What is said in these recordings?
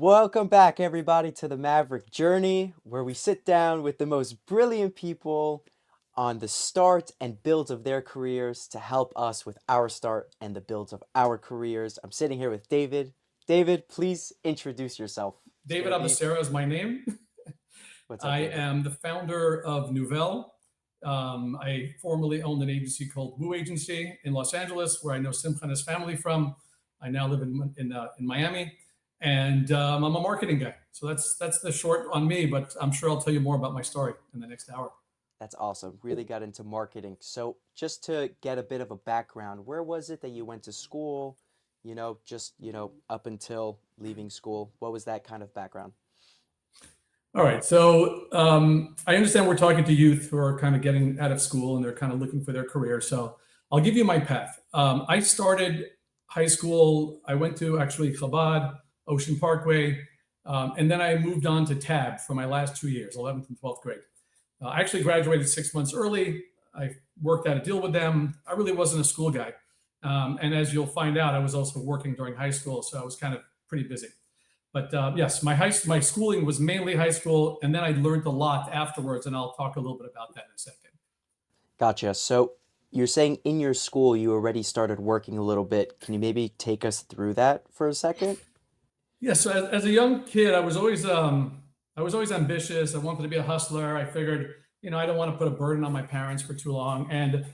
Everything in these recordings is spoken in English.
Welcome back, everybody, to the Maverick Journey, where we sit down with the most brilliant people on the start and builds of their careers to help us with our start and the builds of our careers. I'm sitting here with David. David, please introduce yourself. It's David gonna be Abehsera is my name. what's up, I David? am the founder of Noovel. I formerly owned an agency called Woo Agency in Los Angeles, where I know Simcha and his family from. I now live in Miami, and I'm a marketing guy. So that's the short on me. But I'm sure I'll tell you more about my story in the next hour. That's awesome. Really got into marketing. So, just to get a bit of a background, where was it that you went to school? Up until leaving school, what was that kind of background? All right. So I understand we're talking to youth who are kind of getting out of school and they're kind of looking for their career. So I'll give you my path. I started high school. I went to actually Chabad, Ocean Parkway, and then I moved on to TAB for my last 2 years, 11th and 12th grade. I actually graduated 6 months early. I worked out a deal with them. I really wasn't a school guy. And as you'll find out, I was also working during high school. So I was kind of pretty busy. But yes, my schooling was mainly high school, and then I learned a lot afterwards, and I'll talk a little bit about that in a second. Gotcha. So, you're saying in your school you already started working a little bit. Can you maybe take us through that for a second? Yeah, so as a young kid, I was always ambitious. I wanted to be a hustler. I figured, I don't want to put a burden on my parents for too long, and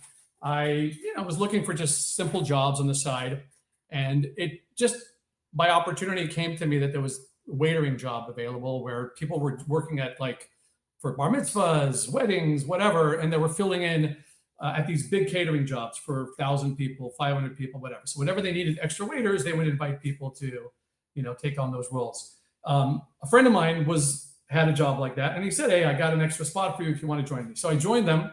I was looking for just simple jobs on the side, and it just by opportunity came to me that there was a waitering job available where people were working at like for bar mitzvahs, weddings, whatever, and they were filling in at these big catering jobs for 1,000 people, 500 people, whatever. So whenever they needed extra waiters, they would invite people to, take on those roles. A friend of mine had a job like that, and he said, "Hey, I got an extra spot for you if you want to join me." So I joined them,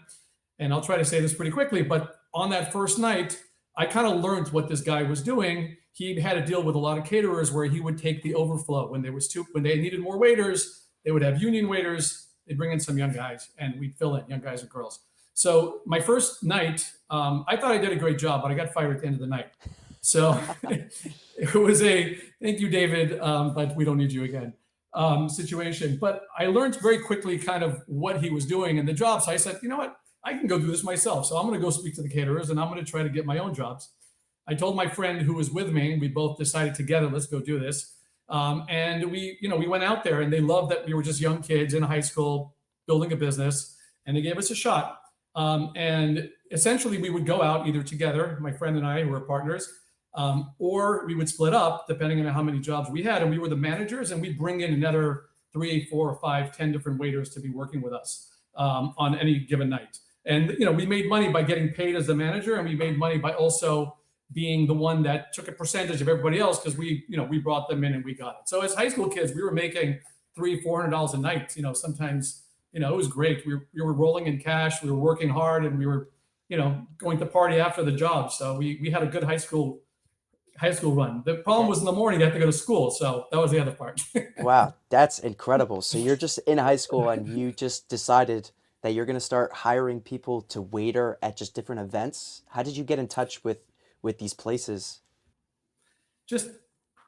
and I'll try to say this pretty quickly. But on that first night, I kind of learned what this guy was doing. He had a deal with a lot of caterers where he would take the overflow when they needed more waiters. They would have union waiters. They'd bring in some young guys, and we'd fill in young guys and girls. So my first night, I thought I did a great job, but I got fired at the end of the night. So it was a thank you, David, but we don't need you again situation. But I learned very quickly kind of what he was doing in the job. So I said, you know what? I can go do this myself. So I'm going to go speak to the caterers and I'm going to try to get my own jobs. I told my friend who was with me, we both decided together, let's go do this. And we went out there and they loved that we were just young kids in high school building a business and they gave us a shot. And essentially we would go out either together, my friend and I, who were partners, or we would split up depending on how many jobs we had. And we were the managers and we'd bring in another 3, 4, 5, 10 different waiters to be working with us on any given night. And, we made money by getting paid as the manager and we made money by also being the one that took a percentage of everybody else because we brought them in and we got it. So as high school kids, we were making $300-400 a night. Sometimes it was great. We were rolling in cash. We were working hard, and we were going to party after the job. So we had a good high school run. The problem Yeah. was in the morning you had to go to school, so that was the other part. Wow, that's incredible. So you're just in high school and you just decided that you're going to start hiring people to waiter at just different events. How did you get in touch with these places? Just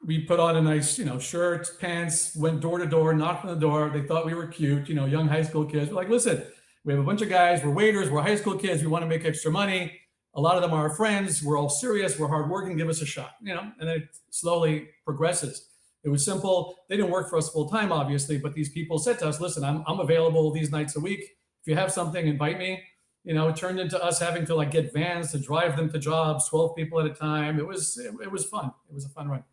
we put on a nice, shirts, pants, went door to door, knocked on the door. They thought we were cute, young high school kids. We're like, listen, we have a bunch of guys, we're waiters, we're high school kids, we want to make extra money. A lot of them are our friends, we're all serious, we're hardworking, give us a shot, and then it slowly progresses. It was simple. They didn't work for us full time, obviously, but these people said to us, listen, I'm available these nights a week. If you have something, invite me. It turned into us having to like get vans to drive them to jobs, 12 people at a time. It was fun. It was a fun run.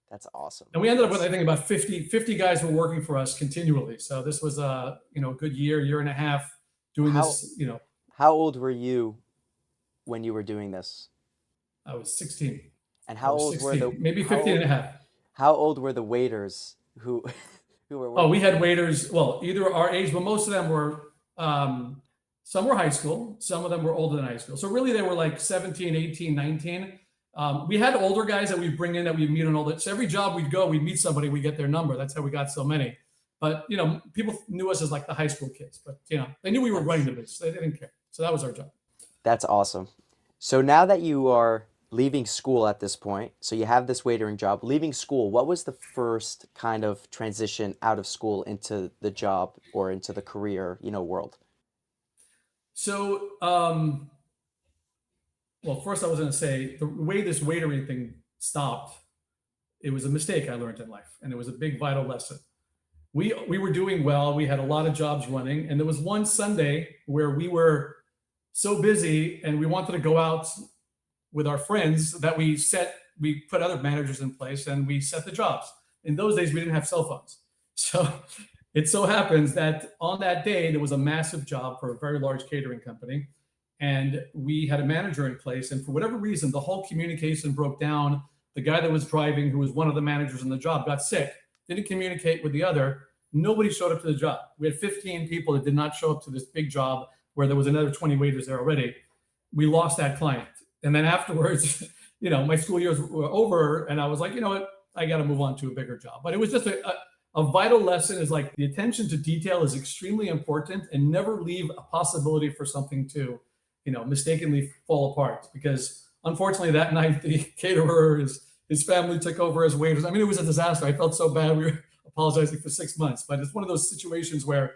That's awesome. And we ended up with, That's I think, about 50 guys were working for us continually. So this was a good year and a half doing how this. how old were you when you were doing this? I was 16. And I how was old were 16, maybe how 15 old and a half. how old were the waiters who who were Oh, we working had for you? waiters, well, either our age, but most of them were, some were high school, some of them were older than high school. So really they were like 17, 18, 19. We had older guys that we bring in that we meet on all that. So every job we'd go, we'd meet somebody, we get their number. That's how we got so many. But, people knew us as like the high school kids, but, they knew we were running That's the business. They didn't care. So that was our job. that's awesome. So now that you are leaving school at this point. So you have this waitering job. Leaving school, what was the first kind of transition out of school into the job or into the career, world? So, well, first I was going to say the way this waitering thing stopped, it was a mistake I learned in life, and it was a big vital lesson. We were doing well. We had a lot of jobs running, and there was one Sunday where we were so busy and we wanted to go out with our friends that we put other managers in place and we set the jobs. In those days, we didn't have cell phones. So it so happens that on that day, there was a massive job for a very large catering company. And we had a manager in place. And for whatever reason, the whole communication broke down. The guy that was driving, who was one of the managers in the job, got sick, didn't communicate with the other. Nobody showed up to the job. We had 15 people that did not show up to this big job where there was another 20 waiters there already. We lost that client. And then afterwards, my school years were over, and I was like, you know what, I got to move on to a bigger job. But it was just a vital lesson, is like the attention to detail is extremely important, and never leave a possibility for something to, mistakenly fall apart. Because unfortunately that night, the caterer, his family took over as waiters. I mean, it was a disaster. I felt so bad. We were apologizing for 6 months, but it's one of those situations where,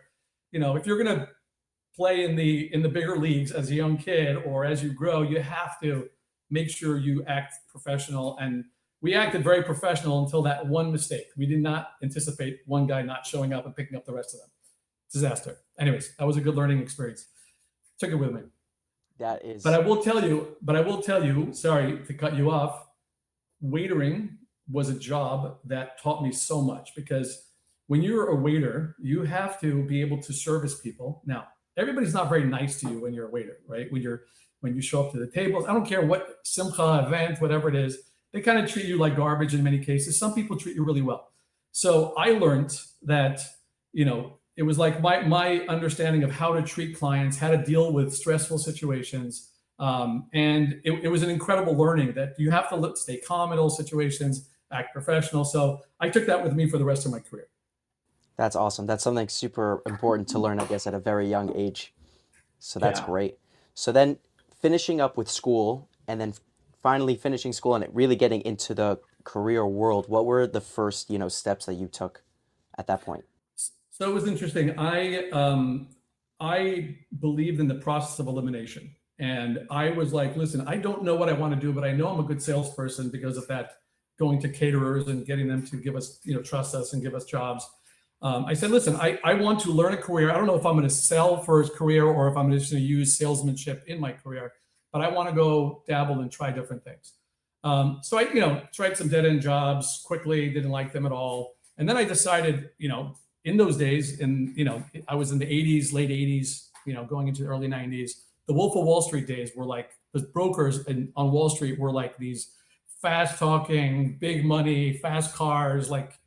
if you're going to play in the bigger leagues as a young kid or as you grow, you have to make sure you act professional. And we acted very professional until that one mistake. We did not anticipate one guy not showing up and picking up the rest of them. Disaster. Anyways, that was a good learning experience. Took it with me. That is, But I will tell you, sorry to cut you off, waitering was a job that taught me so much, because when you're a waiter, you have to be able to service people. Now, everybody's not very nice to you when you're a waiter, right? When you show up to the tables, I don't care what simcha event, whatever it is, they kind of treat you like garbage in many cases. Some people treat you really well. So I learned that, it was like my understanding of how to treat clients, how to deal with stressful situations. And it was an incredible learning that you have to stay calm in all situations, act professional. So I took that with me for the rest of my career. that's awesome. That's something super important to learn, I guess, at a very young age. So that's Yeah. great. So then finishing up with school and then finally finishing school and really getting into the career world, what were the first, steps that you took at that point? So it was interesting. I believed in the process of elimination, and I was like, listen, I don't know what I want to do, but I know I'm a good salesperson because of that, going to caterers and getting them to give us, trust us and give us jobs. I said, listen, I want to learn a career. I don't know if I'm going to sell for a career or if I'm just going to use salesmanship in my career, but I want to go dabble and try different things. So I, tried some dead end jobs quickly, didn't like them at all. And then I decided, in those days, I was in the 80s, late 80s, going into the early 90s. The Wolf of Wall Street days were like, the brokers on Wall Street were like these fast talking, big money, fast cars, like,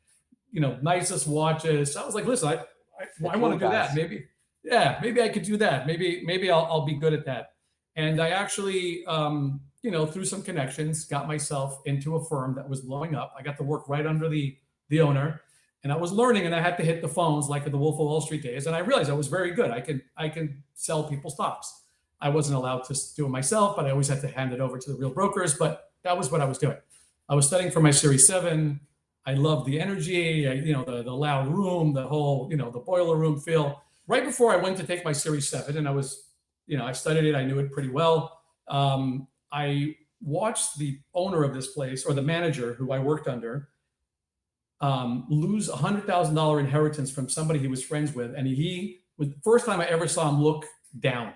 nicest watches. So I was like, listen, The I cool want to do guys. that. Maybe I could do that. Maybe I'll be good at that. And I actually, through some connections, got myself into a firm that was blowing up. I got to work right under the owner, and I was learning, and I had to hit the phones like at the Wolf of Wall Street days. And I realized I was very good. I can sell people stocks. I wasn't allowed to do it myself, but I always had to hand it over to the real brokers. But that was what I was doing. I was studying for my Series 7. I loved the energy, the loud room, the whole, the boiler room feel. Right before I went to take my Series 7, and I was, I studied it, I knew it pretty well. I watched the owner of this place, or the manager who I worked under, lose $100,000 inheritance from somebody he was friends with. And he was the first time I ever saw him look down.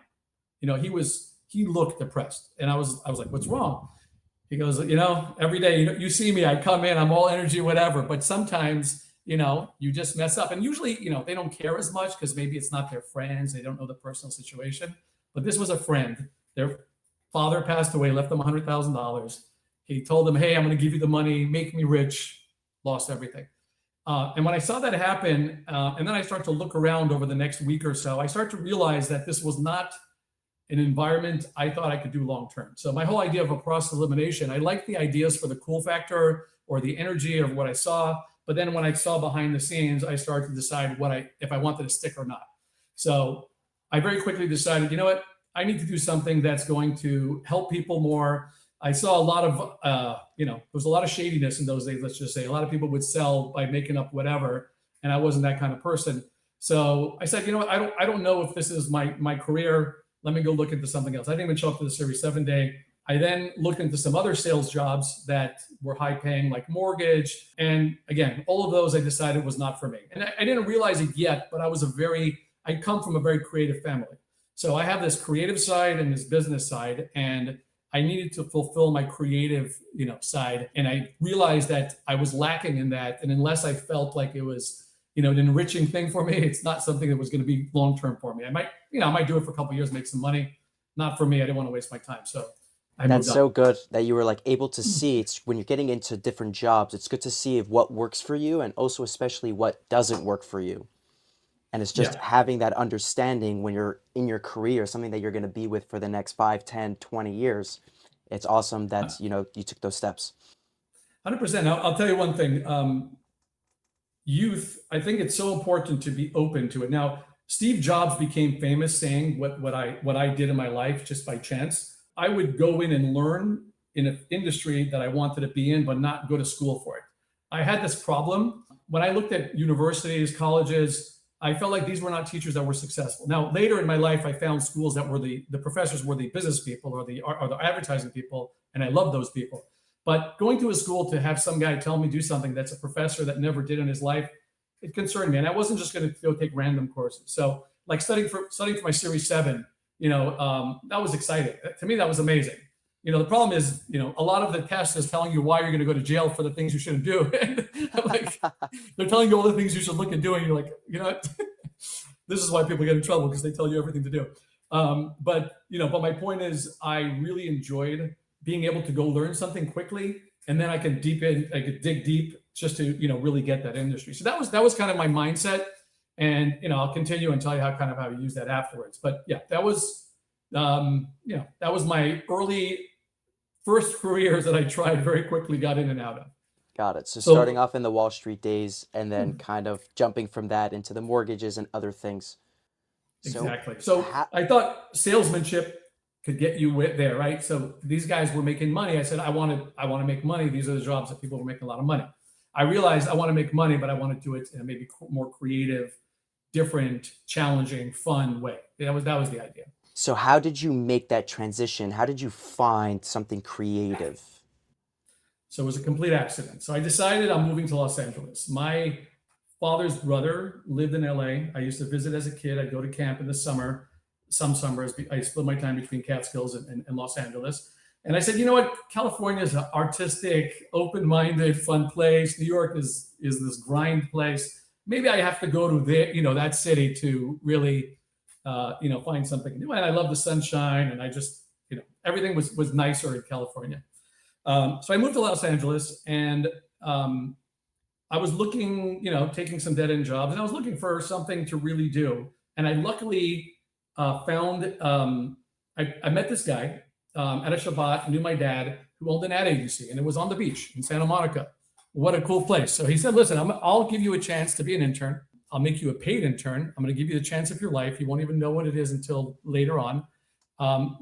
He looked depressed. And I was like, what's wrong? He goes, every day, you see me, I come in, I'm all energy, whatever. But sometimes, you just mess up. And usually, they don't care as much because maybe it's not their friends. They don't know the personal situation. But this was a friend. Their father passed away, left them $100,000. He told them, hey, I'm going to give you the money, make me rich, lost everything. And when I saw that happen, and then I start to look around over the next week or so, I start to realize that this was not an environment I thought I could do long term. So my whole idea of a process elimination, I liked the ideas for the cool factor or the energy of what I saw. But then when I saw behind the scenes, I started to decide if I wanted to stick or not. So I very quickly decided, you know what? I need to do something that's going to help people more, I saw a lot of, there was a lot of shadiness in those days, let's just say. A lot of people would sell by making up whatever, and I wasn't that kind of person. So I said, you know what, I don't know if this is my career. Let me go look into something else. I didn't even show up to the Series 7 day. I then looked into some other sales jobs that were high paying, like mortgage. And again, all of those I decided was not for me. And I didn't realize it yet, but I come from a very creative family. So I have this creative side and this business side, and I needed to fulfill my creative, side. And I realized that I was lacking in that. And unless I felt like it was, an enriching thing for me, it's not something that was going to be long-term for me. I might do it for a couple of years, make some money. Not for me. I didn't want to waste my time. So I That's moved on. so good that you were like able to see. It's when you're getting into different jobs, it's good to see if what works for you and also especially what doesn't work for you. And it's just Yeah. having that understanding when you're in your career, something that you're going to be with for the next 5, 10, 20 years. It's awesome that, you took those steps. 100%. I'll tell you one thing. Youth, I think it's so important to be open to it. Now, Steve Jobs became famous saying what I did in my life just by chance. I would go in and learn in an industry that I wanted to be in, but not go to school for it. I had this problem when I looked at universities, colleges. I felt like these were not teachers that were successful. Now, later in my life, I found schools that were the professors were the business people or the advertising people, and I loved those people. But going to a school to have some guy tell me do something that's a professor that never did in his life, it concerned me. And I wasn't just going to go take random courses. So like studying for my Series 7, that was exciting. To me, that was amazing. The problem is, a lot of the test is telling you why you're going to go to jail for the things you shouldn't do. And I'm like, they're telling you all the things you should look at doing. You're like, this is why people get in trouble, because they tell you everything to do. But my point is, I really enjoyed being able to go learn something quickly, and then I could dig deep just to really get that industry. So that was kind of my mindset, and I'll continue and tell you how you use that afterwards. But yeah, that was my early first careers that I tried very quickly, got in and out of. Got it. So So starting off in the Wall Street days and then kind of jumping from that into the mortgages and other things. So, exactly. So I thought salesmanship could get you there, right? So these guys were making money. I said, I want to make money. These are the jobs that people were making a lot of money. I realized I want to make money, but I want to do it in a maybe more creative, different, challenging, fun way. That was the idea. So how did you make that transition? How did you find something creative? So it was a complete accident. So I decided I'm moving to Los Angeles. My father's brother lived in LA. I used to visit as a kid. I'd go to camp in the summer. Some summers, I split my time between Catskills and Los Angeles. And I said, you know what? California is an artistic, open-minded, fun place. New York is this grind place. Maybe I have to go to that city to really, find something new. And I love the sunshine, and I just, everything was nicer in California. So I moved to Los Angeles, and I was looking, taking some dead-end jobs, and I was looking for something to really do. And I luckily found, I met this guy at a Shabbat, knew my dad, who owned an ad agency, and it was on the beach in Santa Monica. What a cool place. So he said, listen, I'll give you a chance to be an intern. I'll make you a paid intern. I'm going to give you the chance of your life. You won't even know what it is until later on.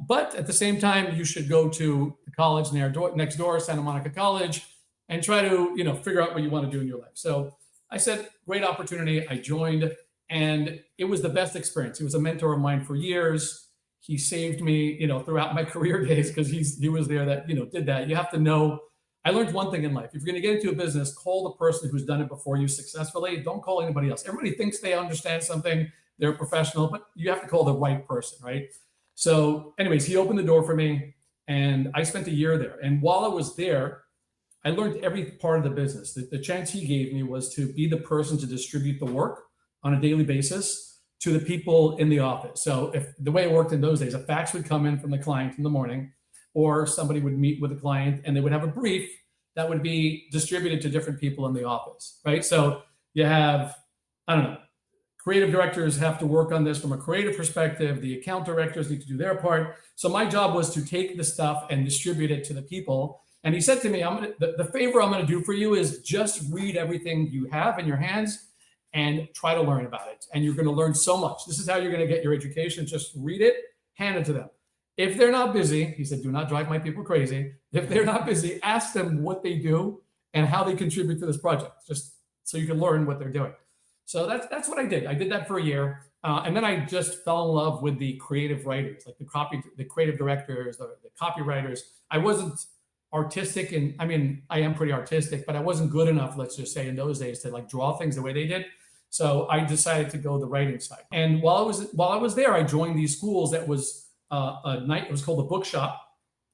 But at the same time, you should go to the college next door, Santa Monica College, and try to, figure out what you want to do in your life. So I said, great opportunity. I joined, and it was the best experience. He was a mentor of mine for years. He saved me, throughout my career days, because he was there that, did that. You have to know. I learned one thing in life. If you're going to get into a business, call the person who's done it before you successfully. Don't call anybody else. Everybody thinks they understand something. They're a professional, but you have to call the right person, right? So anyways, he opened the door for me, and I spent a year there. And while I was there, I learned every part of the business. The chance he gave me was to be the person to distribute the work on a daily basis to the people in the office. So if the way it worked in those days, a fax would come in from the client in the morning, or somebody would meet with the client and they would have a brief that would be distributed to different people in the office, right? So you have, I don't know, creative directors have to work on this from a creative perspective. The account directors need to do their part. So my job was to take the stuff and distribute it to the people. And he said to me, the favor I'm going to do for you is just read everything you have in your hands and try to learn about it. And you're going to learn so much. This is how you're going to get your education. Just read it, hand it to them. If they're not busy, he said, do not drive my people crazy. If they're not busy, ask them what they do and how they contribute to this project, just so you can learn what they're doing. So that's what I did. I did that for a year. And then I just fell in love with the creative writers, like the creative directors, the copywriters. I wasn't artistic, and I mean, I am pretty artistic, but I wasn't good enough, let's just say, in those days to like draw things the way they did. So I decided to go the writing side. And while I was there, I joined these schools that was a night. It was called the Bookshop,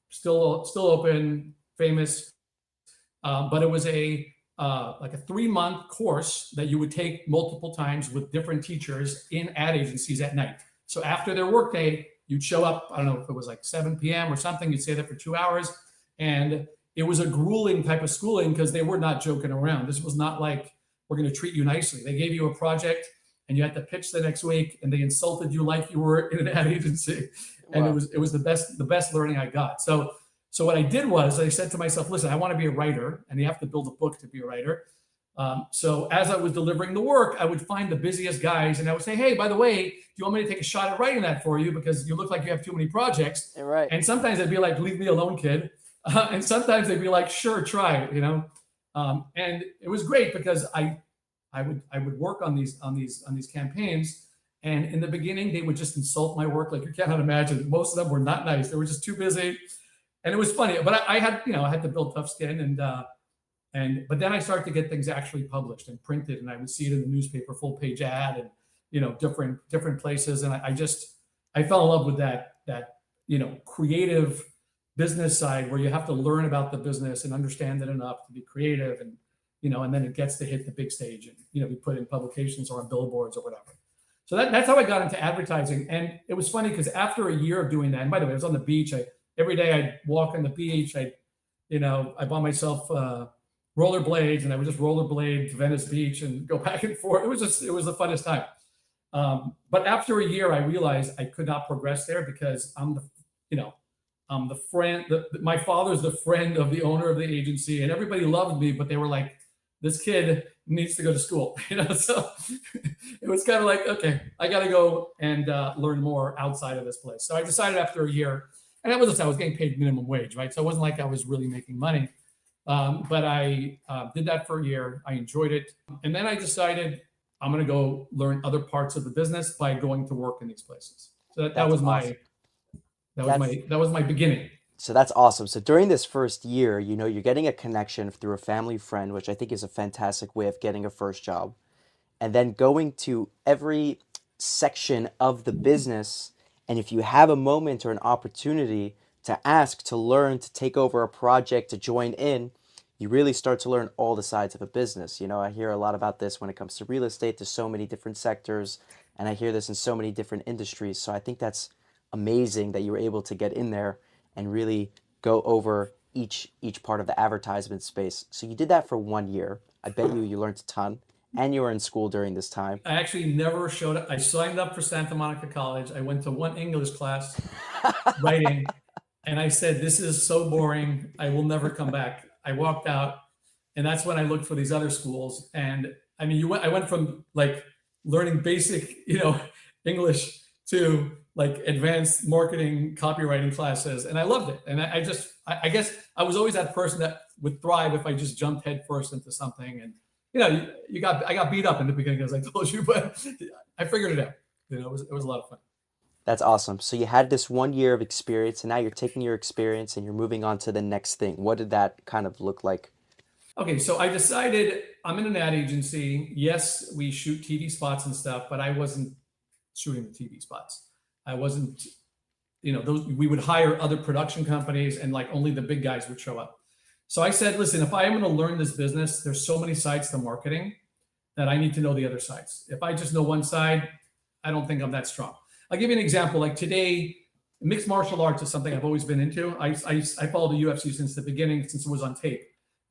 still open, famous, but it was a like a 3-month course that you would take multiple times with different teachers in ad agencies at night. So after their workday, you'd show up. I don't know if it was like 7 p.m. or something. You'd stay there for 2 hours, and it was a grueling type of schooling because they were not joking around. This was not like, we're going to treat you nicely. They gave you a project and you had to pitch the next week, and they insulted you like you were in an ad agency. And Wow. it was the best learning I got. So what I did was I said to myself, listen, I want to be a writer, and you have to build a book to be a writer. So as I was delivering the work, I would find the busiest guys and I would say, hey, by the way, do you want me to take a shot at writing that for you? Because you look like you have too many projects. Right. And sometimes they'd be like, leave me alone, kid. And sometimes they'd be like, sure, try it, you know? And it was great because I would work on these campaigns. And in the beginning, they would just insult my work. Like you cannot imagine. Most of them were not nice. They were just too busy. And it was funny, but I had, I had to build tough skin, but then I started to get things actually published and printed, and I would see it in the newspaper, full page ad, and different places, and I fell in love with that creative business side where you have to learn about the business and understand it enough to be creative, and and then it gets to hit the big stage and be put in publications or on billboards or whatever. So that's how I got into advertising, and it was funny because after a year of doing that, and by the way, I was on the beach. Every day I'd walk on the beach. I bought myself rollerblades, and I would just rollerblade to Venice Beach and go back and forth. It was the funnest time. But after a year, I realized I could not progress there because I'm the friend. My father's the friend of the owner of the agency, and everybody loved me, but they were like, this kid needs to go to school, So it was kind of like, okay, I got to go and learn more outside of this place. So I decided after a year. And that was I was getting paid minimum wage, right? So it wasn't like I was really making money. But I did that for a year. I enjoyed it. And then I decided I'm going to go learn other parts of the business by going to work in these places. So that was awesome. that was my beginning. So that's awesome. So during this first year, you're getting a connection through a family friend, which I think is a fantastic way of getting a first job. And then going to every section of the business. And if you have a moment or an opportunity to ask, to learn, to take over a project, to join in, you really start to learn all the sides of a business. I hear a lot about this when it comes to real estate. There's so many different sectors, and I hear this in so many different industries. So I think that's amazing that you were able to get in there and really go over each part of the advertisement space. So you did that for 1 year. I bet you learned a ton. And you were in school during this time. I actually never showed up. I signed up for Santa Monica College. I went to one English class, writing, and I said, this is so boring. I will never come back. I walked out, and that's when I looked for these other schools. And I mean, I went from like learning basic, English to like advanced marketing copywriting classes, and I loved it. And I guess I was always that person that would thrive if I just jumped headfirst into something. And I got beat up in the beginning, as I told you, but I figured it out. It was a lot of fun. That's awesome. So you had this 1 year of experience, and now you're taking your experience and you're moving on to the next thing. What did that kind of look like? Okay, so I decided I'm in an ad agency. Yes, we shoot TV spots and stuff, but I wasn't shooting the TV spots. I wasn't, we would hire other production companies, and like only the big guys would show up. So I said, listen, if I am going to learn this business, there's so many sides to marketing that I need to know the other sides. If I just know one side, I don't think I'm that strong. I'll give you an example. Like today, mixed martial arts is something I've always been into. I followed the UFC since the beginning, since it was on tape.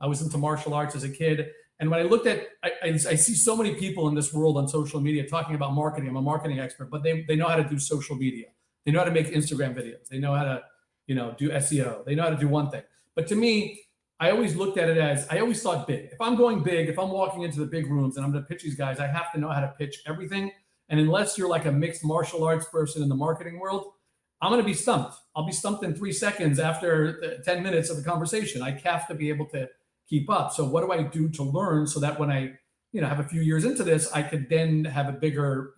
I was into martial arts as a kid. And when I looked at, I see so many people in this world on social media talking about marketing. I'm a marketing expert, but they know how to do social media. They know how to make Instagram videos. They know how to, do SEO. They know how to do one thing. But to me, I always looked at it as, I always thought big. If I'm going big, if I'm walking into the big rooms and I'm going to pitch these guys, I have to know how to pitch everything. And unless you're like a mixed martial arts person in the marketing world, I'm going to be stumped. I'll be stumped in 3 seconds after 10 minutes of the conversation. I have to be able to keep up. So what do I do to learn so that when I, have a few years into this, I could then have a bigger,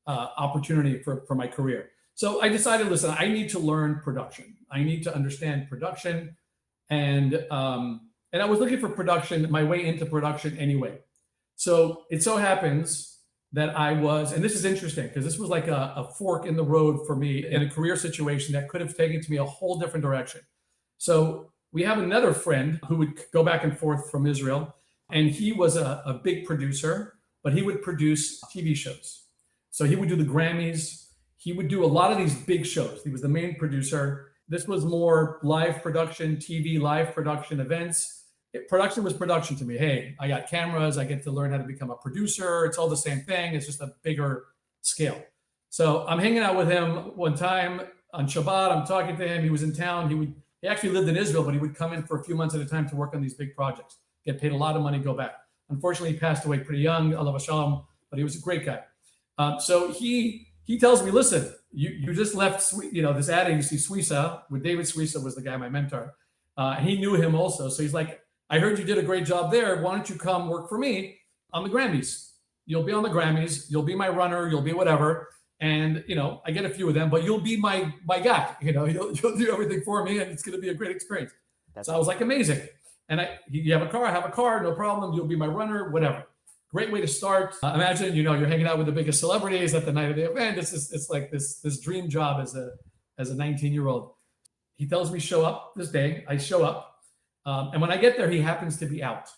opportunity for my career. So I decided, listen, I need to learn production. I need to understand production, and I was looking for production, my way into production anyway. So it so happens that I was, and this is interesting because this was like a fork in the road for me in a career situation that could have taken to me a whole different direction. So we have another friend who would go back and forth from Israel, and he was a big producer, but he would produce TV shows. So he would do the Grammys. He would do a lot of these big shows. He was the main producer. This was more live production, TV, live production events. Production was production to me. Hey, I got cameras. I get to learn how to become a producer. It's all the same thing. It's just a bigger scale. So I'm hanging out with him one time on Shabbat. I'm talking to him. He was in town. He actually lived in Israel, but he would come in for a few months at a time to work on these big projects, get paid a lot of money, go back. Unfortunately, he passed away pretty young, alav hashalom, but he was a great guy. So he tells me, listen, you just left, this ad agency, Suiza, with David Suiza was the guy, my mentor. He knew him also. So he's like, I heard you did a great job there. Why don't you come work for me on the Grammys? You'll be on the Grammys. You'll be my runner. You'll be whatever. And, I get a few of them, but you'll be my guy. You'll do everything for me, and it's going to be a great experience. So I was like, amazing. And you have a car? I have a car. No problem. You'll be my runner, whatever. Great way to start. Imagine, you're hanging out with the biggest celebrities at the night of the event. It's like this dream job as a 19-year-old. He tells me, show up this day. I show up. And when I get there, he happens to be out.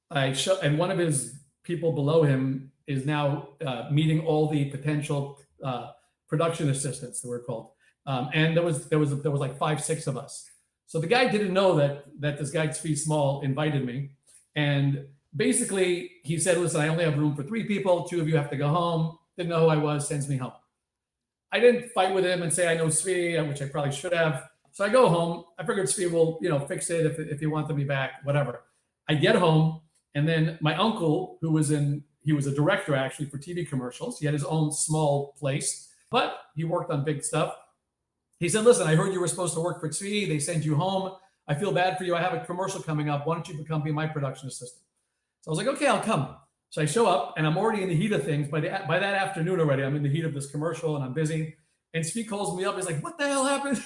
And one of his people below him is now meeting all the potential production assistants that were called. And there was like 5, 6 of us. So the guy didn't know that this guy Tzvi Small invited me. And basically he said, listen, I only have room for 3 people. 2 of you have to go home. Didn't know who I was, sends me home. I didn't fight with him and say I know Tzvi, which I probably should have. So I go home. I figured Tzvi will, fix it if he wanted me back, whatever. I get home, and then my uncle, he was a director actually for TV commercials. He had his own small place, but he worked on big stuff. He said, listen, I heard you were supposed to work for Tzvi. They sent you home. I feel bad for you. I have a commercial coming up. Why don't you be my production assistant? So I was like, okay, I'll come. So I show up, and I'm already in the heat of things. By that afternoon already, I'm in the heat of this commercial, and I'm busy. And Tzvi calls me up. He's like, what the hell happened?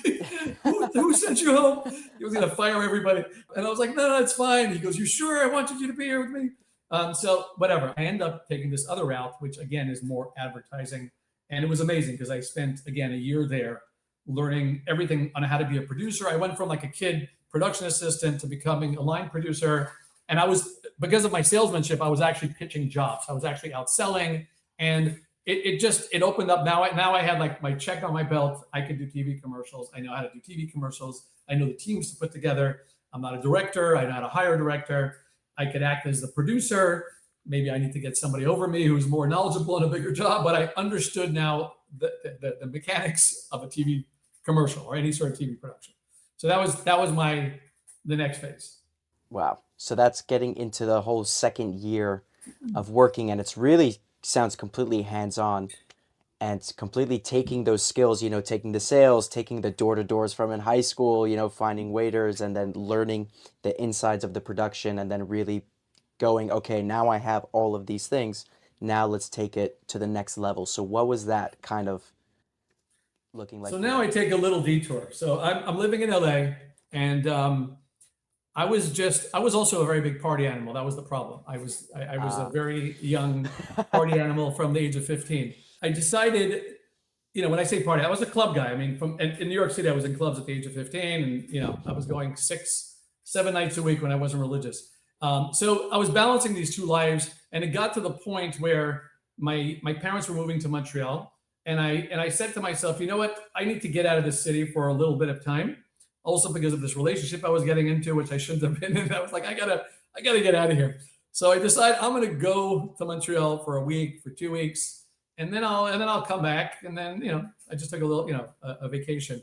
who sent you home? He was going to fire everybody. And I was like, no, it's fine. He goes, you sure? I wanted you to be here with me. So whatever. I end up taking this other route, which again is more advertising. And it was amazing because I spent, again, a year there learning everything on how to be a producer. I went from like a kid production assistant to becoming a line producer. And because of my salesmanship, I was actually pitching jobs. I was actually out selling, and it opened up. Now I had like my check on my belt. I could do TV commercials. I know how to do TV commercials. I know the teams to put together. I'm not a director. I know how to hire a director. I could act as the producer. Maybe I need to get somebody over me who's more knowledgeable in a bigger job, but I understood now the mechanics of a TV commercial or any sort of TV production. So that was the next phase. Wow. So that's getting into the whole second year of working, and it's really sounds completely hands-on and completely taking those skills, taking the sales, taking the door-to-doors from in high school, finding waiters, and then learning the insides of the production, and then really going, okay, now I have all of these things. Now let's take it to the next level. So what was that kind of looking like? So now I take a little detour. So I'm living in LA, and I was also a very big party animal. That was the problem. I was a very young party animal from the age of 15. I decided, when I say party, I was a club guy. I mean, in New York City, I was in clubs at the age of 15, and I was going 6, 7 nights a week when I wasn't religious. So I was balancing these 2 lives, and it got to the point where my parents were moving to Montreal, and I said to myself, you know what? I need to get out of this city for a little bit of time. Also because of this relationship I was getting into, which I shouldn't have been in. I was like, I gotta get out of here. So I decided I'm gonna go to Montreal for a week, for 2 weeks, and then I'll come back. And then I just took a little a vacation.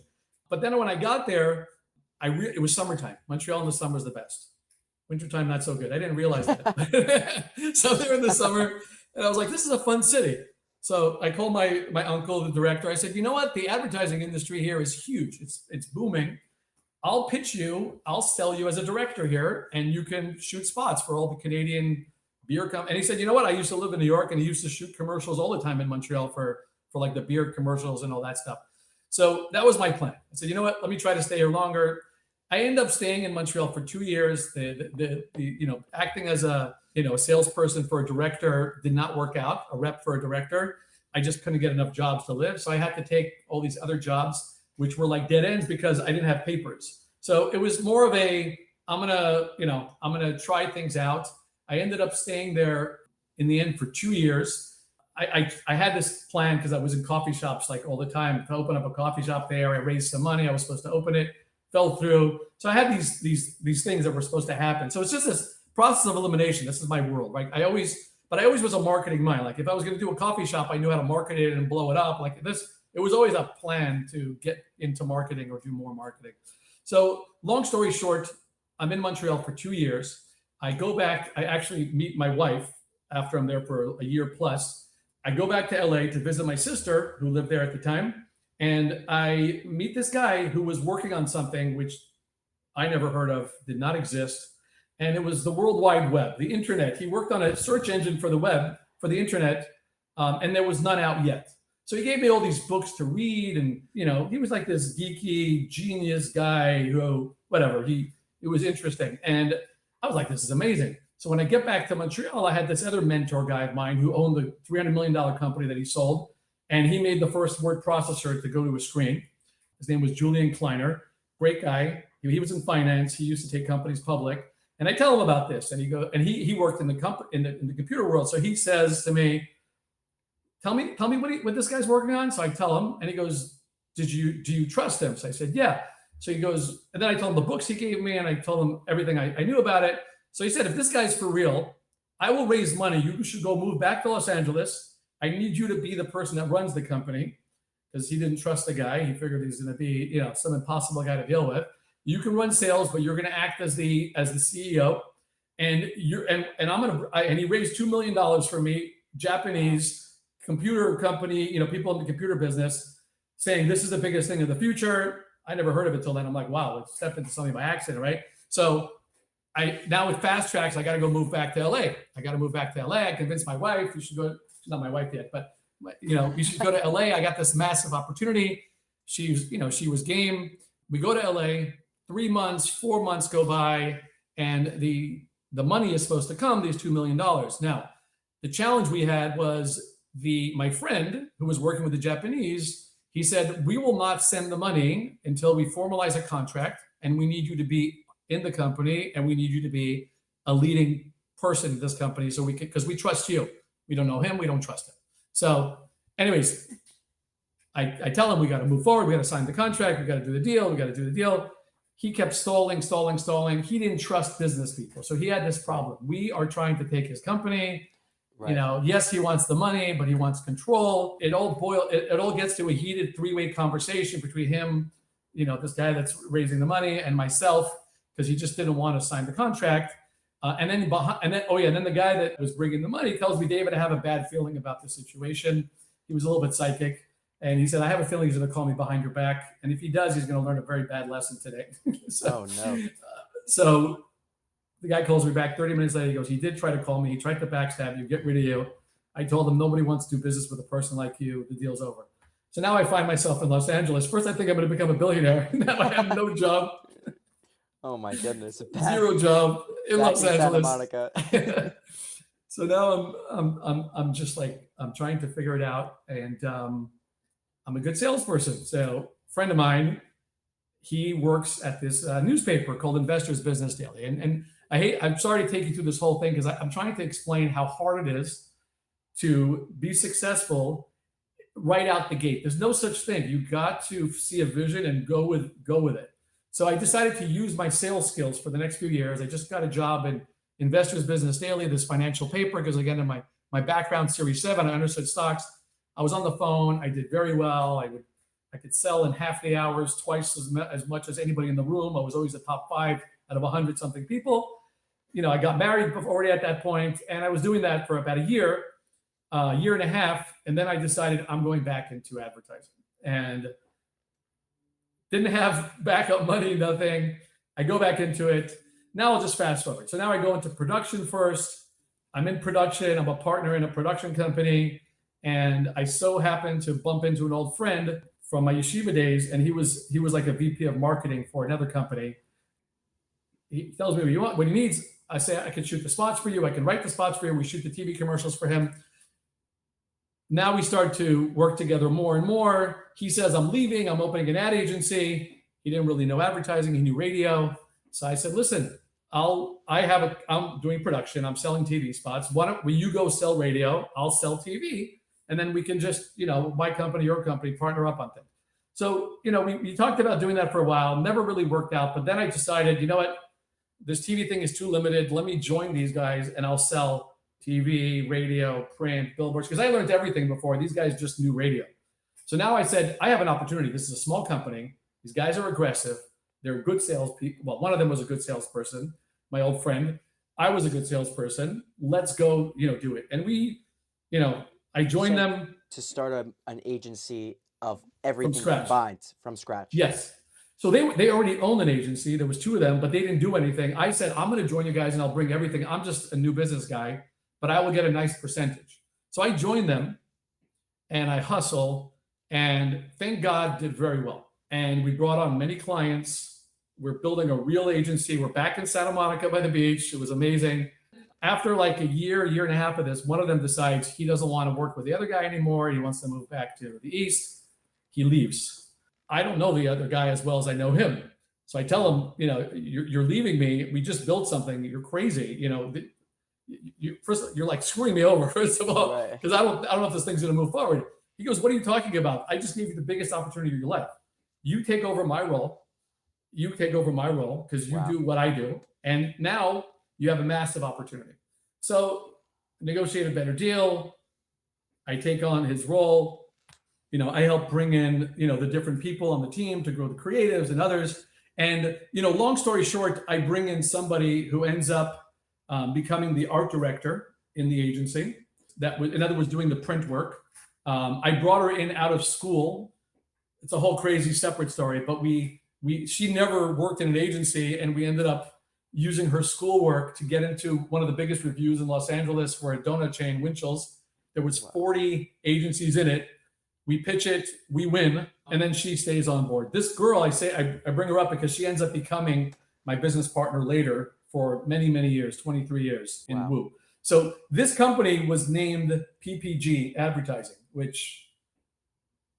But then when I got there, it was summertime. Montreal in the summer is the best. Wintertime not so good. I didn't realize that. So there in the summer, and I was like, this is a fun city. So I called my uncle, the director. I said, you know what? The advertising industry here is huge. It's booming. I'll pitch you. I'll sell you as a director here, and you can shoot spots for all the Canadian beer companies. And he said, you know what? I used to live in New York, and he used to shoot commercials all the time in Montreal for like the beer commercials and all that stuff. So that was my plan. I said, you know what? Let me try to stay here longer. I ended up staying in Montreal for 2 years. The acting as a a salesperson for a director did not work out. A rep for a director, I just couldn't get enough jobs to live, so I had to take all these other jobs, which were like dead ends because I didn't have papers. So it was more of a I'm gonna try things out. I ended up staying there in the end for 2 years. I had this plan because I was in coffee shops like all the time to open up a coffee shop there. I raised some money. I was supposed to open it, fell through. So I had these things that were supposed to happen. So it's just this process of elimination. This is my world, right? I always was a marketing mind. Like if I was going to do a coffee shop, I knew how to market it and blow it up. Like this, it was always a plan to get into marketing or do more marketing. So long story short, I'm in Montreal for 2 years. I go back. I actually meet my wife after I'm there for a year plus. I go back to LA to visit my sister who lived there at the time. And I meet this guy who was working on something which I never heard of, did not exist. And it was the World Wide Web, the internet. He worked on a search engine for the web, for the internet, and there was none out yet. So he gave me all these books to read, and he was like this geeky genius guy who, whatever, it was interesting. And I was like, this is amazing. So when I get back to Montreal, I had this other mentor guy of mine who owned the $300 million company that he sold, and he made the first word processor to go to a screen. His name was Julian Kleiner, great guy. He was in finance. He used to take companies public. And I tell him about this, and he worked in the computer world. So he says to me, tell me what this guy's working on. So I tell him, and he goes, do you trust him? So I said, yeah. So he goes, and then I told him the books he gave me, and I told him everything I knew about it. So he said, if this guy's for real, I will raise money. You should go move back to Los Angeles. I need you to be the person that runs the company, because he didn't trust the guy. He figured he's going to be, some impossible guy to deal with. You can run sales, but you're going to act as the CEO, and he raised $2 million for me, Japanese computer company, people in the computer business, saying this is the biggest thing of the future. I never heard of it till then. I'm like, wow, let's step into something by accident, right? So now with fast tracks, I got to go move back to LA. I convinced my wife, you should go. She's not my wife yet, but you should go to LA. I got this massive opportunity. She was game. We go to LA. 3 months, 4 months go by, and the money is supposed to come, these $2 million. Now, the challenge we had was my friend who was working with the Japanese, he said, we will not send the money until we formalize a contract, and we need you to be in the company, and we need you to be a leading person in this company because we trust you. We don't know him, we don't trust him. So anyways, I tell him we got to move forward, we got to sign the contract, we got to do the deal. He kept stalling. He didn't trust business people. So he had this problem. We are trying to take his company. Right. Yes, he wants the money, but he wants control. It all gets to a heated three-way conversation between him, this guy that's raising the money, and myself, because he just didn't want to sign the contract. And then the guy that was bringing the money tells me, David, I have a bad feeling about the situation. He was a little bit psychic. And he said, I have a feeling he's going to call me behind your back. And if he does, he's going to learn a very bad lesson today. Oh, no. So the guy calls me back 30 minutes later. He goes, he did try to call me. He tried to backstab you, get rid of you. I told him nobody wants to do business with a person like you. The deal's over. So now I find myself in Los Angeles. First, I think I'm going to become a billionaire. Now I have no job. Oh, my goodness. Zero job in Los Angeles. Santa Monica. So now I'm just like, I'm trying to figure it out. And I'm a good salesperson. So a friend of mine, he works at this newspaper called Investors Business Daily. And I'm sorry to take you through this whole thing because I'm trying to explain how hard it is to be successful right out the gate. There's no such thing. You got to see a vision and go with it. So I decided to use my sales skills for the next few years. I just got a job in Investors Business Daily, this financial paper, because again, in my background, Series 7, I understood stocks. I was on the phone. I did very well. I could sell in half the hours, twice as much as anybody in the room. I was always the top 5 out of 100 something people. I got married already at that point, and I was doing that for about a year. a year and a half, and then I decided I'm going back into advertising, and didn't have backup money, nothing. I go back into it. Now I'll just fast forward. So now I go into production first. I'm in production. I'm a partner in a production company. And I so happened to bump into an old friend from my yeshiva days. And he was like a VP of marketing for another company. He tells me what you want, what he needs. I say, I can shoot the spots for you. I can write the spots for you. We shoot the TV commercials for him. Now we start to work together more and more. He says, I'm leaving. I'm opening an ad agency. He didn't really know advertising. He knew radio. So I said, listen, I'm doing production. I'm selling TV spots. Why don't you go sell radio? I'll sell TV. And then we can just, my company, your company, partner up on things. So, we talked about doing that for a while, never really worked out. But then I decided, you know what? This TV thing is too limited. Let me join these guys and I'll sell TV, radio, print, billboards, because I learned everything before. These guys just knew radio. So now I said, I have an opportunity. This is a small company. These guys are aggressive. They're good salespeople. Well, one of them was a good salesperson, my old friend. I was a good salesperson. Let's go, do it. And I joined them to start an agency of everything from scratch. Combined from scratch. Yes. So they already owned an agency. There was two of them, but they didn't do anything. I said, I'm going to join you guys and I'll bring everything. I'm just a new business guy, but I will get a nice percentage. So I joined them and I hustle, and thank God did very well. And we brought on many clients. We're building a real agency. We're back in Santa Monica by the beach. It was amazing. After like a year and a half of this, one of them decides he doesn't want to work with the other guy anymore. He wants to move back to the East. He leaves. I don't know the other guy as well as I know him. So I tell him, you're leaving me. We just built something. You're crazy. You're like screwing me over, first of all, because I don't know if this thing's going to move forward. He goes, what are you talking about? I just gave you the biggest opportunity of your life. You take over my role. Because you do what I do. And now you have a massive opportunity. So negotiate a better deal. I take on his role. I help bring in, the different people on the team to grow the creatives and others. And, long story short, I bring in somebody who ends up becoming the art director in the agency that was, in other words, doing the print work. I brought her in out of school. It's a whole crazy separate story, but she never worked in an agency, and we ended up using her schoolwork to get into one of the biggest reviews in Los Angeles for a donut chain, Winchell's. There was 40 agencies in it. We pitch it, we win, and then she stays on board. This girl, I bring her up because she ends up becoming my business partner later for many, many years, 23 years in Woo. So this company was named PPG Advertising, which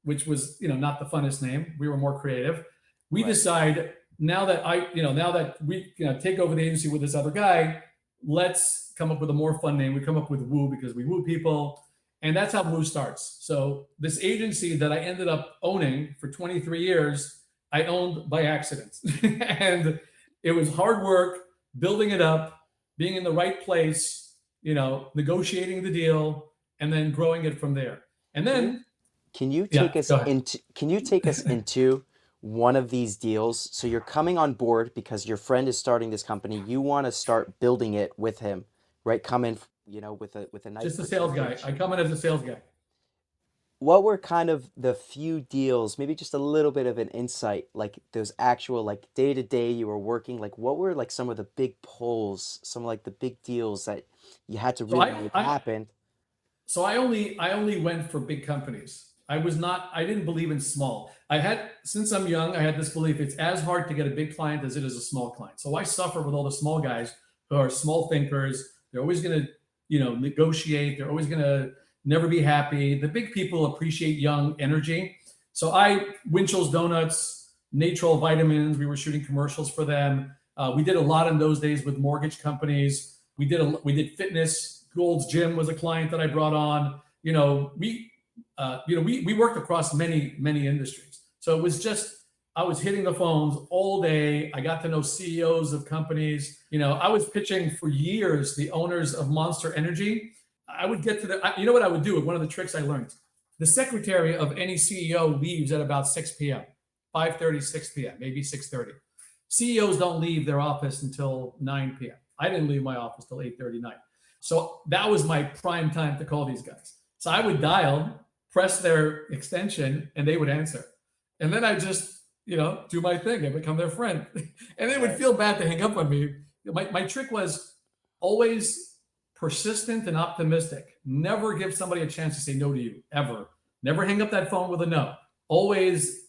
was, not the funnest name. We were more creative. We decide now that we take over the agency with this other guy, let's come up with a more fun name. We come up with Woo because we woo people. And that's how Woo starts. So this agency that I ended up owning for 23 years, I owned by accident. And it was hard work, building it up, being in the right place, negotiating the deal, and then growing it from there. And then can you take us into one of these deals? So you're coming on board because your friend is starting this company. You want to start building it with him, right? Come in, with a nice. Just a sales guy. I come in as a sales guy. What were kind of the few deals, maybe just a little bit of an insight, like those actual, like day to day you were working, like what were like some of the big pulls, some like the big deals that you had to really make happen? So I only went for big companies. I didn't believe in small. Since I'm young, I had this belief it's as hard to get a big client as it is a small client. So I suffer with all the small guys who are small thinkers. They're always going to, negotiate. They're always going to never be happy. The big people appreciate young energy. So Winchell's Donuts, Natrol Vitamins, we were shooting commercials for them. We did a lot in those days with mortgage companies. We did fitness. Gold's Gym was a client that I brought on. We worked across many, many industries. So it was just, I was hitting the phones all day. I got to know CEOs of companies. I was pitching for years, the owners of Monster Energy. I would get to what I would do? One of the tricks I learned, the secretary of any CEO leaves at about 6 p.m., 5:30, 6 p.m., maybe 6:30. CEOs don't leave their office until 9 p.m. I didn't leave my office till 8:30, 9. So that was my prime time to call these guys. So I would dial, press their extension, and they would answer. And then I just, do my thing and become their friend. And they would Right. feel bad to hang up on me. My trick was always persistent and optimistic. Never give somebody a chance to say no to you, ever. Never hang up that phone with a no. Always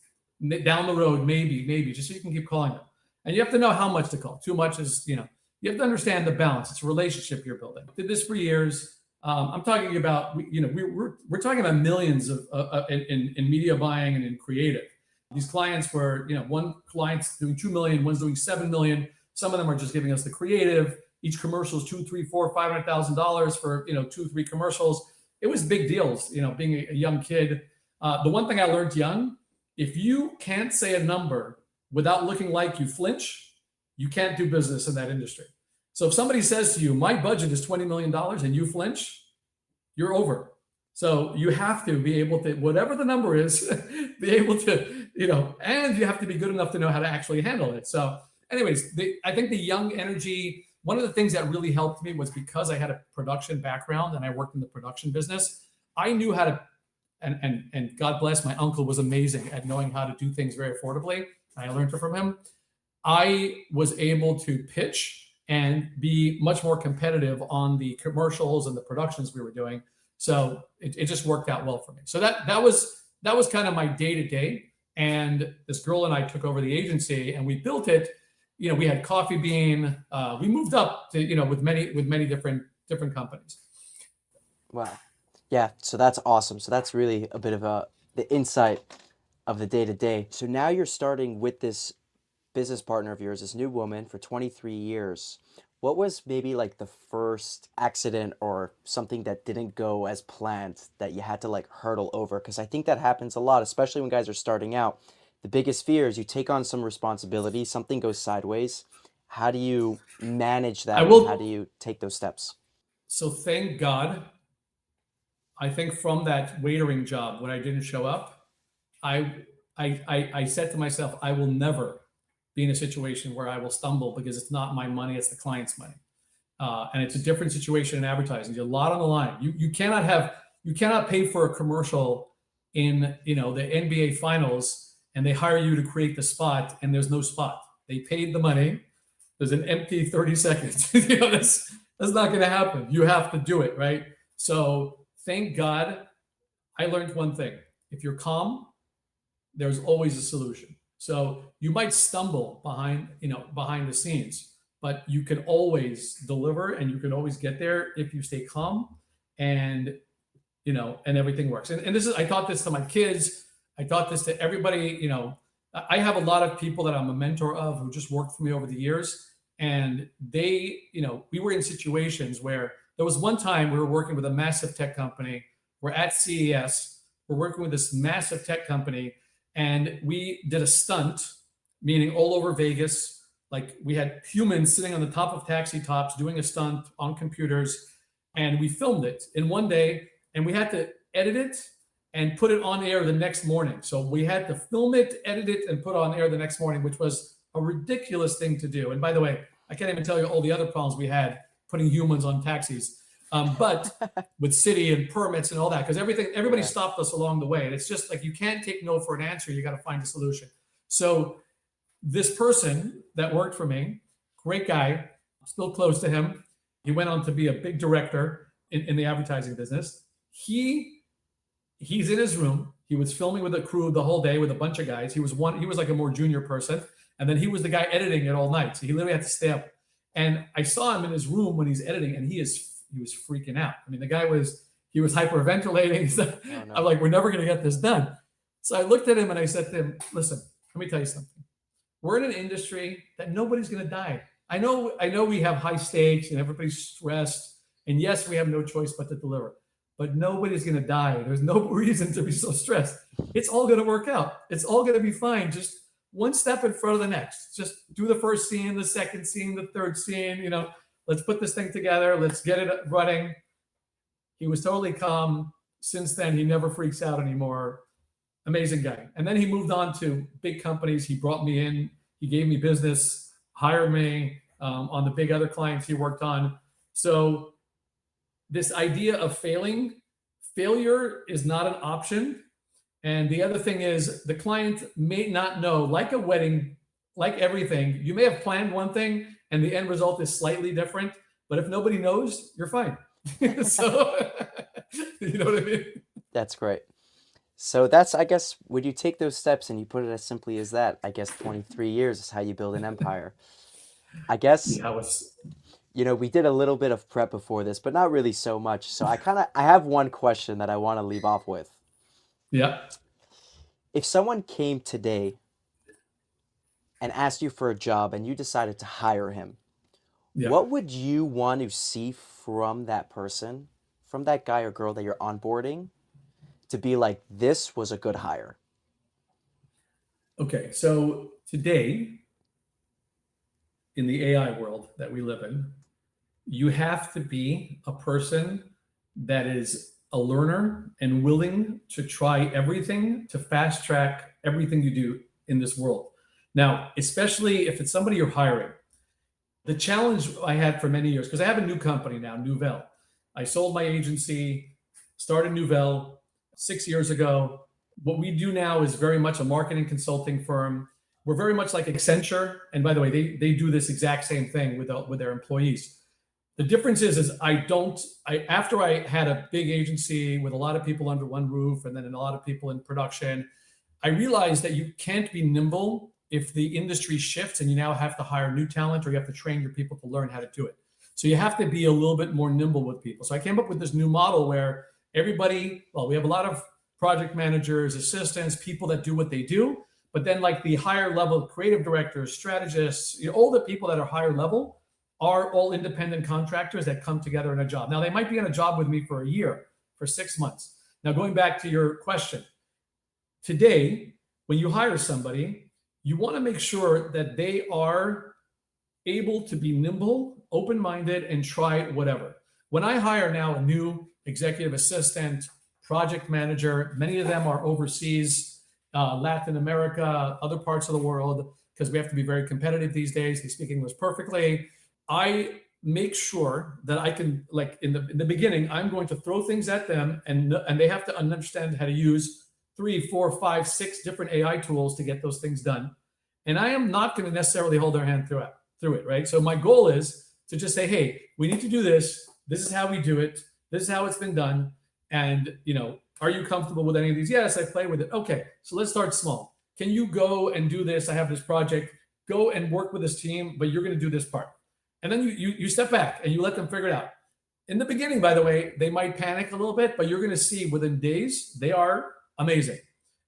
down the road, maybe, just so you can keep calling them. And you have to know how much to call. Too much is, you have to understand the balance. It's a relationship you're building. Did this for years. I'm talking about, we're talking about millions of in media buying and in creative. These clients were, one client's doing 2 million, one's doing 7 million. Some of them are just giving us the creative. Each commercial is $2, $3, $4, $500,000 for 2, 3 commercials. It was big deals, being a young kid. The one thing I learned young, if you can't say a number without looking like you flinch, you can't do business in that industry. So if somebody says to you, my budget is $20 million and you flinch, you're over. So you have to be able to, whatever the number is, be able to, and you have to be good enough to know how to actually handle it. So anyways, I think the young energy, one of the things that really helped me was because I had a production background and I worked in the production business, I knew how to, and God bless, my uncle was amazing at knowing how to do things very affordably. I learned it from him. I was able to pitch and be much more competitive on the commercials and the productions we were doing. So it just worked out well for me. So that was kind of my day to day. And this girl and I took over the agency and we built it. We had Coffee Bean. We moved up to with many different companies. Wow. Yeah, so that's awesome. So that's really a bit of the insight of the day to day. So now you're starting with this business partner of yours, this new woman, for 23 years. What was maybe like the first accident or something that didn't go as planned that you had to like hurdle over? Because I think that happens a lot, especially when guys are starting out. The biggest fear is you take on some responsibility, something goes sideways. How do you manage that and how do you take those steps? So thank God, I think from that waitering job when I didn't show up, I said to myself, I will never be in a situation where I will stumble because it's not my money, it's the client's money. And it's a different situation in advertising. There's a lot on the line. You cannot pay for a commercial in the NBA finals and they hire you to create the spot and there's no spot. They paid the money. There's an empty 30 seconds. That's not going to happen. You have to do it, right? So thank God I learned one thing. If you're calm, there's always a solution. So you might stumble behind the scenes, but you can always deliver and you can always get there if you stay calm and everything works. And this is, I taught this to my kids. I taught this to everybody. I have a lot of people that I'm a mentor of who just worked for me over the years. And they, we were in situations where there was one time we were working with a massive tech company. We're at CES. We're working with this massive tech company. And we did a stunt, meaning all over Vegas. Like we had humans sitting on the top of taxi tops doing a stunt on computers. And we filmed it in one day. And we had to edit it and put it on air the next morning. So we had to film it, edit it, and put it on air the next morning, which was a ridiculous thing to do. And by the way, I can't even tell you all the other problems we had putting humans on taxis. But with city and permits and all that, because everybody stopped us along the way. And it's just like, you can't take no for an answer. You got to find a solution. So this person that worked for me, great guy, still close to him. He went on to be a big director in the advertising business. He's in his room. He was filming with a crew the whole day with a bunch of guys. He was like a more junior person. And then he was the guy editing it all night. So he literally had to stay up. And I saw him in his room when he's editing and he was freaking out. I mean, the guy was hyperventilating. Oh, no. I'm like, we're never going to get this done. So I looked at him and I said to him, listen, let me tell you something. We're in an industry that nobody's going to die. I know we have high stakes and everybody's stressed. And yes, we have no choice but to deliver. But nobody's going to die. There's no reason to be so stressed. It's all going to work out. It's all going to be fine. Just one step in front of the next. Just do the first scene, the second scene, the third scene. Let's put this thing together. Let's get it running. He was totally calm. Since then, he never freaks out anymore. Amazing guy. And then he moved on to big companies. He brought me in. He gave me business, hired me on the big other clients he worked on. So this idea of failing failure is not an option. And the other thing is the client may not know, like a wedding, like everything, you may have planned one thing and the end result is slightly different. But if nobody knows, you're fine. So, you know what I mean? That's great. So that's, I guess, when you take those steps and you put it as simply as that, I guess 23 years is how you build an empire. I guess, Yeah, it's, we did a little bit of prep before this, but not really so much. So I have one question that I want to leave off with. yeah, If someone came today and asked you for a job and you decided to hire him, yeah. what would you want to see from that person, from that guy or girl that you're onboarding, to be like, this was a good hire? Okay, so today in the AI world that we live in, you have to be a person that is a learner and willing to try everything to fast track everything you do in this world. Now, especially if it's somebody you're hiring, the challenge I had for many years, because I have a new company now, Noovel. I sold my agency, started Noovel 6 years ago. What we do now is very much a marketing consulting firm. We're very much like Accenture. And by the way, they do this exact same thing with their employees. The difference is after I had a big agency with a lot of people under one roof and then a lot of people in production, I realized that you can't be nimble if the industry shifts and you now have to hire new talent or you have to train your people to learn how to do it. So you have to be a little bit more nimble with people. So I came up with this new model where we have a lot of project managers, assistants, people that do what they do, but then like the higher level creative directors, strategists, all the people that are higher level are all independent contractors that come together in a job. Now they might be on a job with me for a year, for 6 months. Now going back to your question, today, when you hire somebody, you want to make sure that they are able to be nimble, open-minded, and try whatever. When I hire now a new executive assistant, project manager, many of them are overseas, Latin America, other parts of the world, because we have to be very competitive these days. They speak English perfectly. I make sure that I can, like in the beginning, I'm going to throw things at them and they have to understand how to use 3, 4, 5, 6 different AI tools to get those things done. And I am not going to necessarily hold their hand through it, right? So my goal is to just say, hey, we need to do this. This is how we do it. This is how it's been done. And, are you comfortable with any of these? Yes, I play with it. Okay, so let's start small. Can you go and do this? I have this project. Go and work with this team, but you're going to do this part. And then you step back and you let them figure it out. In the beginning, by the way, they might panic a little bit, but you're going to see within days, they are amazing.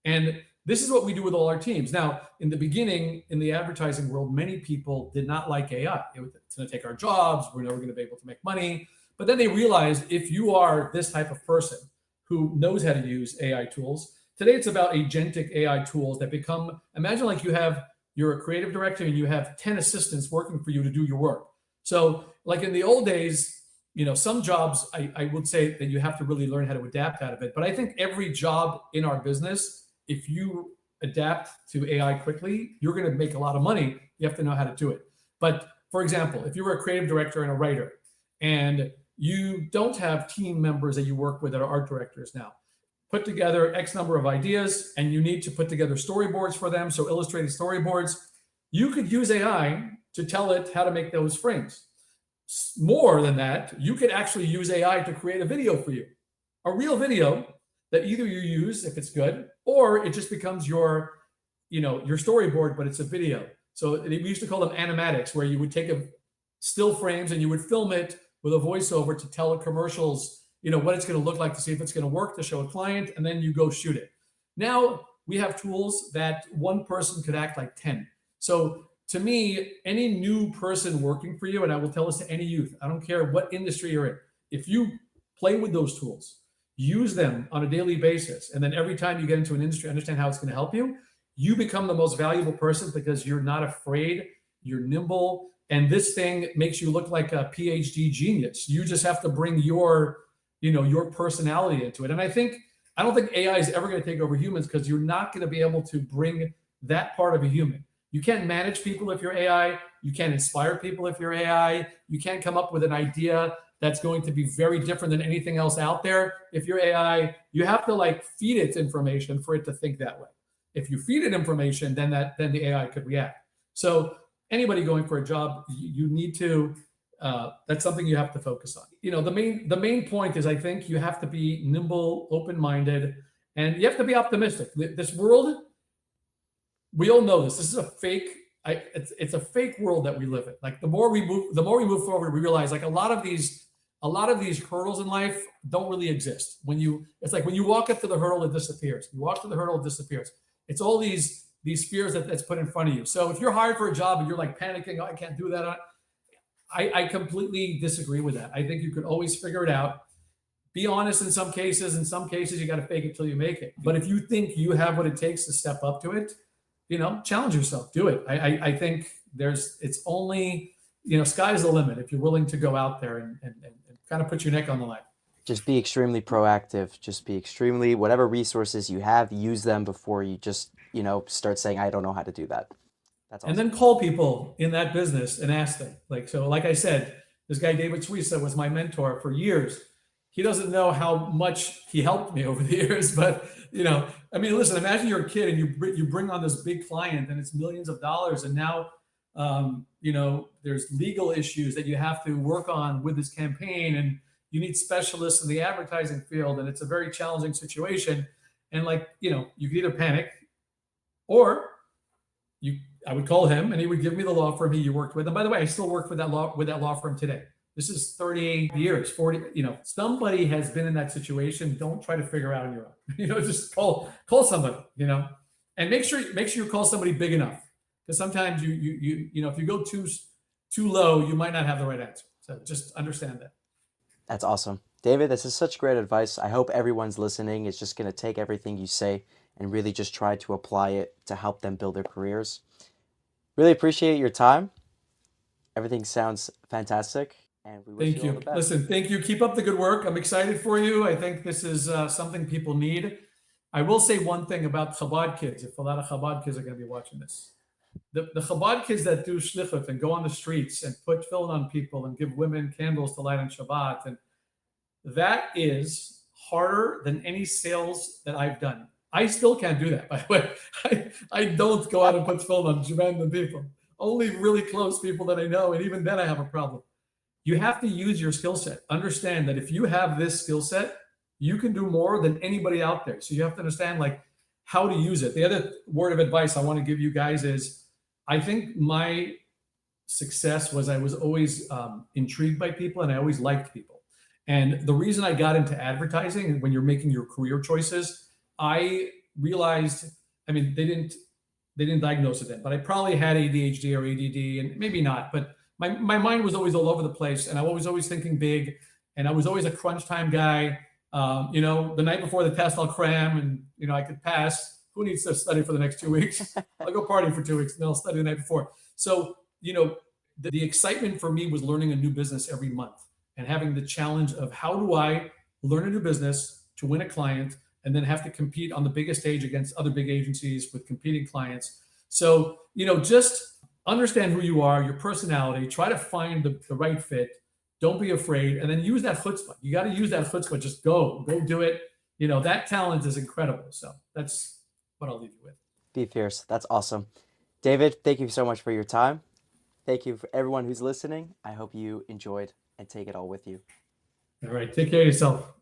And this is what we do with all our teams. Now, in the beginning, in the advertising world, many people did not like AI. It's going to take our jobs. We're never going to be able to make money. But then they realized if you are this type of person who knows how to use AI tools, today it's about agentic AI tools that become, imagine like you're a creative director and you have 10 assistants working for you to do your work. So like in the old days, some jobs, I would say that you have to really learn how to adapt out of it. But I think every job in our business, if you adapt to AI quickly, you're going to make a lot of money. You have to know how to do it. But for example, if you were a creative director and a writer and you don't have team members that you work with that are art directors now, put together X number of ideas and you need to put together storyboards for them. So illustrated storyboards, you could use AI to tell it how to make those frames. More than that, you could actually use AI to create a video for you, a real video that either you use if it's good, or it just becomes your storyboard, but it's a video. So we used to call them animatics, where you would take still frames and you would film it with a voiceover to tell commercials, what it's going to look like to see if it's going to work to show a client, and then you go shoot it. Now we have tools that one person could act like 10. So to me, any new person working for you, and I will tell this to any youth, I don't care what industry you're in, if you play with those tools, use them on a daily basis, and then every time you get into an industry, understand how it's going to help you, you become the most valuable person because you're not afraid, you're nimble, and this thing makes you look like a PhD genius. You just have to bring your personality into it. And I don't think AI is ever going to take over humans because you're not going to be able to bring that part of a human. You can't manage people if you're AI. You can't inspire people if you're AI. You can't come up with an idea that's going to be very different than anything else out there. If you're AI, you have to like feed it information for it to think that way. If you feed it information, then the AI could react. So anybody going for a job, you need to, that's something you have to focus on. The main point is, I think you have to be nimble, open-minded, and you have to be optimistic. This world, we all know this. This is a fake. It's a fake world that we live in. Like the more we move forward, we realize like a lot of these hurdles in life don't really exist. It's like when you walk up to the hurdle, it disappears. You walk to the hurdle, it disappears. It's all these fears that's put in front of you. So if you're hired for a job and you're like panicking, oh, I can't do that. I completely disagree with that. I think you could always figure it out. Be honest in some cases. In some cases, you got to fake it till you make it. But if you think you have what it takes to step up to it, challenge yourself, do it. I think it's only, sky's the limit if you're willing to go out there and kind of put your neck on the line. Just be extremely proactive. Just be extremely, whatever resources you have, use them before you just, start saying, I don't know how to do that. That's awesome. And then call people in that business and ask them. Like I said, this guy, David Abehsera, was my mentor for years. He doesn't know how much he helped me over the years, but listen, imagine you're a kid and you bring on this big client and it's millions of dollars. And now, there's legal issues that you have to work on with this campaign, and you need specialists in the advertising field. And it's a very challenging situation. And you could either panic or I would call him and he would give me the law firm he worked with. And by the way, I still work with that law firm today. This is 38 years, 40, somebody has been in that situation. Don't try to figure out on your own, just call somebody, and make sure you call somebody big enough, because sometimes if you go too low, you might not have the right answer. So just understand that. That's awesome. David, this is such great advice. I hope everyone's listening is just going to take everything you say and really just try to apply it to help them build their careers. Really appreciate your time. Everything sounds fantastic. And we wish Thank you all you. the best. Listen, thank you. Keep up the good work. I'm excited for you. I think this is something people need. I will say one thing about Chabad kids, if a lot of Chabad kids are going to be watching this. The Chabad kids that do shlichut and go on the streets and put tefillin on people and give women candles to light on Shabbat, and that is harder than any sales that I've done. I still can't do that, by the way. I don't go out and put tefillin on random people. Only really close people that I know, and even then I have a problem. You have to use your skill set. Understand that if you have this skill set, you can do more than anybody out there. So you have to understand how to use it. The other word of advice I want to give you guys is, I think my success was I was always intrigued by people, and I always liked people. And the reason I got into advertising, and when you're making your career choices, I realized, they didn't diagnose it then, but I probably had ADHD or ADD, and maybe not, but my mind was always all over the place, and I was always thinking big, and I was always a crunch time guy. The night before the test, I'll cram, and I could pass. Who needs to study for the next 2 weeks? I'll go party for 2 weeks, and then I'll study the night before. So, the excitement for me was learning a new business every month and having the challenge of, how do I learn a new business to win a client and then have to compete on the biggest stage against other big agencies with competing clients. So, just understand who you are, your personality, try to find the right fit. Don't be afraid. And then use that chutzpah. You got to use that chutzpah. Just go do it. That talent is incredible. So that's what I'll leave you with. Be fierce. That's awesome. David, thank you so much for your time. Thank you for everyone who's listening. I hope you enjoyed and take it all with you. All right. Take care of yourself.